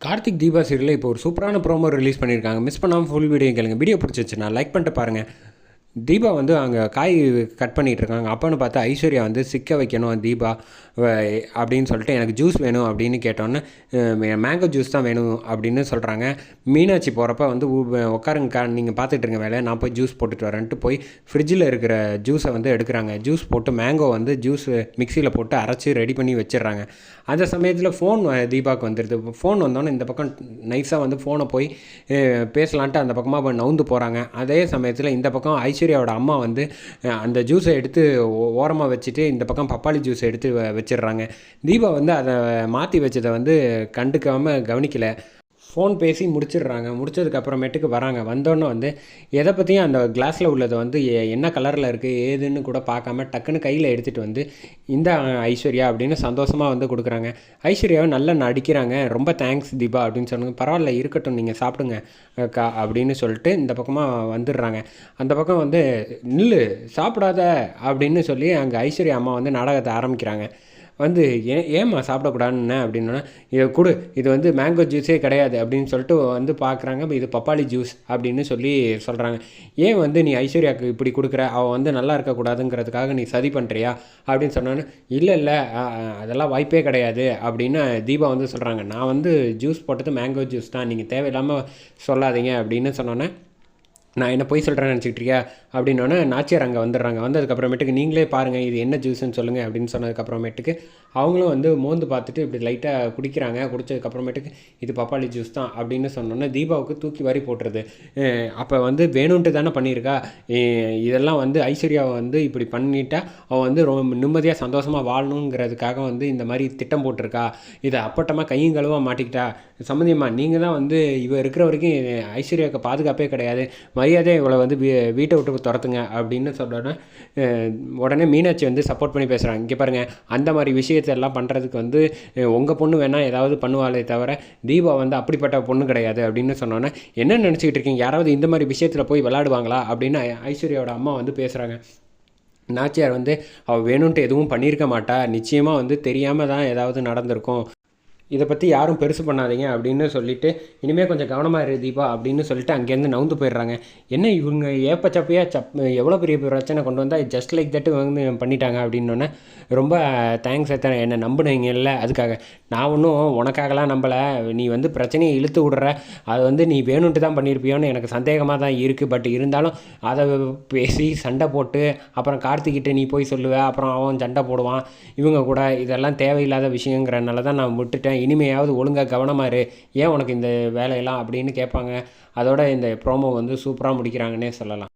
கார்த்திக் தீபா சீரியலில் இப்போ ஒரு சூப்பரான ப்ரோமோ ரிலீஸ் பண்ணியிருக்காங்க. மிஸ் பண்ணாமல் ஃபுல் வீடியோ கேளுங்க. வீடியோ பிடிச்சிருச்சுன்னா லைக் பண்ணிட்டு பாருங்கள். தீபா வந்து அங்கே காய் கட் பண்ணிகிட்ருக்காங்க. அப்போன்னு பார்த்தா ஐஸ்வர்யா வந்து சிக்க வைக்கணும் தீபா அப்படின்னு சொல்லிட்டு எனக்கு ஜூஸ் வேணும் அப்படின்னு கேட்டோன்னே மேங்கோ ஜூஸ் தான் வேணும் அப்படின்னு சொல்கிறாங்க. மீனாட்சி போகிறப்ப வந்து உட்காருங்கக்கா, நீங்கள் பார்த்துட்ருங்க வேலையை, நான் போய் ஜூஸ் போட்டுட்டு வரேன்ட்டு போய் ஃப்ரிட்ஜில் இருக்கிற ஜூஸை வந்து எடுக்கிறாங்க. ஜூஸ் போட்டு மேங்கோ வந்து ஜூஸ் மிக்சியில் போட்டு அரைச்சி ரெடி பண்ணி வச்சிடுறாங்க. அந்த சமயத்தில் ஃபோன் தீபாவுக்கு வந்துடுது. ஃபோன் வந்தோன்னே இந்த பக்கம் நைஸாக வந்து ஃபோனை போய் பேசலான்ட்டு அந்த பக்கமாக போய் நவுந்து போகிறாங்க. அதே சமயத்தில் இந்த பக்கம் ஐஸ்வர்யாவோட அம்மா வந்து அந்த ஜூஸை எடுத்து ஓரமாக வச்சுட்டு இந்த பக்கம் பப்பாளி ஜூஸை எடுத்து வச்சிடுறாங்க. தீபா வந்து அதை மாற்றி வச்சதை வந்து கண்டுக்காமல் கவனிக்கலை. ஃபோன் பேசி முடிச்சிடுறாங்க. முடிச்சதுக்கப்புறமேட்டுக்கு வராங்க. வந்தோன்னே வந்து எதை பற்றியும் அந்த கிளாஸில் உள்ளதை வந்து என்ன கலரில் இருக்குது ஏதுன்னு கூட பார்க்காம டக்குன்னு கையில் எடுத்துகிட்டு வந்து இந்த ஐஸ்வர்யா அப்படின்னு சந்தோஷமாக வந்து கொடுக்குறாங்க. ஐஸ்வர்யாவை நல்லா நடிக்கிறாங்க. ரொம்ப தேங்க்ஸ் தீபா அப்படின்னு சொன்னாங்க. பரவாயில்ல இருக்கட்டும், நீங்கள் சாப்பிடுங்க அக்கா அப்படின்னு சொல்லிட்டு இந்த பக்கமாக வந்துடுறாங்க. அந்த பக்கம் வந்து நில்லு சாப்பிடாத அப்படின்னு சொல்லி அங்கே ஐஸ்வர்யா அம்மா வந்து நாடகத்தை ஆரம்பிக்கிறாங்க. வந்து ஏம்மா சாப்பிடக்கூடாதுன்னு அப்படின்னா, இதை கொடு, இது வந்து மேங்கோ ஜூஸே கிடையாது அப்படின்னு சொல்லிட்டு வந்து பார்க்குறாங்க. இது பப்பாளி ஜூஸ் அப்படின்னு சொல்லி சொல்கிறாங்க. ஏன் வந்து நீ ஐஸ்வர்யாவுக்கு இப்படி கொடுக்குற, அவள் வந்து நல்லா இருக்கக்கூடாதுங்கிறதுக்காக நீ சதி பண்ணுறியா அப்படின்னு சொன்னோன்னே, இல்லை அதெல்லாம் வாய்ப்பே கிடையாது அப்படின்னு தீபா வந்து சொல்கிறாங்க. நான் வந்து ஜூஸ் போட்டது மேங்கோ ஜூஸ் தான், நீங்கள் தேவையில்லாமல் சொல்லாதீங்க அப்படின்னு சொன்னோன்னே, நான் என்ன போய் சொல்கிறேன்னு நினச்சிக்கிட்டியா அப்படின்னோடனே நாச்சியார் அங்கே வந்துடுறாங்க. வந்ததுக்கப்புறமேட்டுக்கு நீங்களே பாருங்கள் இது என்ன ஜூஸ்ன்னு சொல்லுங்கள் அப்படின்னு சொன்னதுக்கப்புறமேட்டுக்கு அவங்களும் வந்து மோந்து பார்த்துட்டு இப்படி லைட்டாக குடிக்கிறாங்க. குடித்ததுக்கப்புறமேட்டுக்கு இது பப்பாளி ஜூஸ் தான் அப்படின்னு சொன்னோன்னே தீபாவுக்கு தூக்கி வாரி போட்டுருது. அப்போ வந்து வேணும்ன்ட்டு தானே பண்ணியிருக்கா, இதெல்லாம் வந்து ஐஸ்வர்யாவை வந்து இப்படி பண்ணிட்டா அவள் வந்து ரொம்ப நிம்மதியாக சந்தோஷமாக வாழணுங்கிறதுக்காக வந்து இந்த மாதிரி திட்டம் போட்டிருக்கா, இதை அப்பட்டமாக கையும் கழுவ மாட்டிக்கிட்டா. சம்மந்தியம்மா, நீங்கள் தான் வந்து இவ இருக்கிற வரைக்கும் ஐஸ்வர்யாவுக்கு பாதுகாப்பே கிடையாது, மரியாதையை இவளை வந்து வீட்டை விட்டு துரத்துங்க அப்படின்னு சொல்கிறோன்னே உடனே மீனாட்சி வந்து சப்போர்ட் பண்ணி பேசுகிறாங்க. இங்கே பாருங்கள், அந்த மாதிரி விஷயத்தெல்லாம் பண்ணுறதுக்கு வந்து உங்கள் பொண்ணு வேணால் ஏதாவது பண்ணுவாளே தவிர தீபா வந்து அப்படிப்பட்ட பொண்ணு கிடையாது அப்படின்னு சொன்னோன்னே, என்ன நினச்சிக்கிட்டு இருக்கீங்க, யாராவது இந்த மாதிரி விஷயத்தில் போய் விளையாடுவாங்களா அப்படின்னு ஐஸ்வர்யாவோட அம்மா வந்து பேசுகிறாங்க. நாச்சியார் வந்து அவள் வேணும்ன்ட்டு எதுவும் பண்ணியிருக்க மாட்டா, நிச்சயமாக வந்து தெரியாமல் தான் ஏதாவது நடந்திருக்கும், இதை பற்றி யாரும் பெருசு பண்ணாதீங்க அப்படின்னு சொல்லிவிட்டு இனிமேல் கொஞ்சம் கவனமாக இரு தீபா அப்படின்னு சொல்லிட்டு அங்கேருந்து நவுந்து போயிடுறாங்க. என்ன இவங்க ஏப்பச்சப்பையாக எவ்வளோ பெரிய பிரச்சனை கொண்டு வந்தால் ஜஸ்ட் லைக் தட்டு வந்து பண்ணிட்டாங்க அப்படின்னோடனே, ரொம்ப தேங்க்ஸ் எத்தனை என்னை நம்பினீங்க இல்லை, அதுக்காக நான் ஒன்றும் உனக்காகலாம் நம்பலை, நீ வந்து பிரச்சனையை இழுத்து விடுற, அது வந்து நீ வேணும்ன்ட்டு தான் பண்ணியிருப்பியோன்னு எனக்கு சந்தேகமாக தான் இருக்குது. பட் இருந்தாலும் அதை பேசி சண்டை போட்டு அப்புறம் கார்த்திக்கிட்ட நீ போய் சொல்லுவேன், அப்புறம் அவன் சண்டை போடுவான் இவங்க கூட, இதெல்லாம் தேவையில்லாத விஷயங்கிறனால தான் நான் விட்டுட்டேன், இனிமையாவது ஒழுங்காக கவனமாக இரு, ஏன் உனக்கு இந்த வேலையெல்லாம் அப்படின்னு கேட்பாங்க. அதோட இந்த ப்ரோமோ வந்து சூப்பராக முடிக்கிறாங்கன்னே சொல்லலாம்.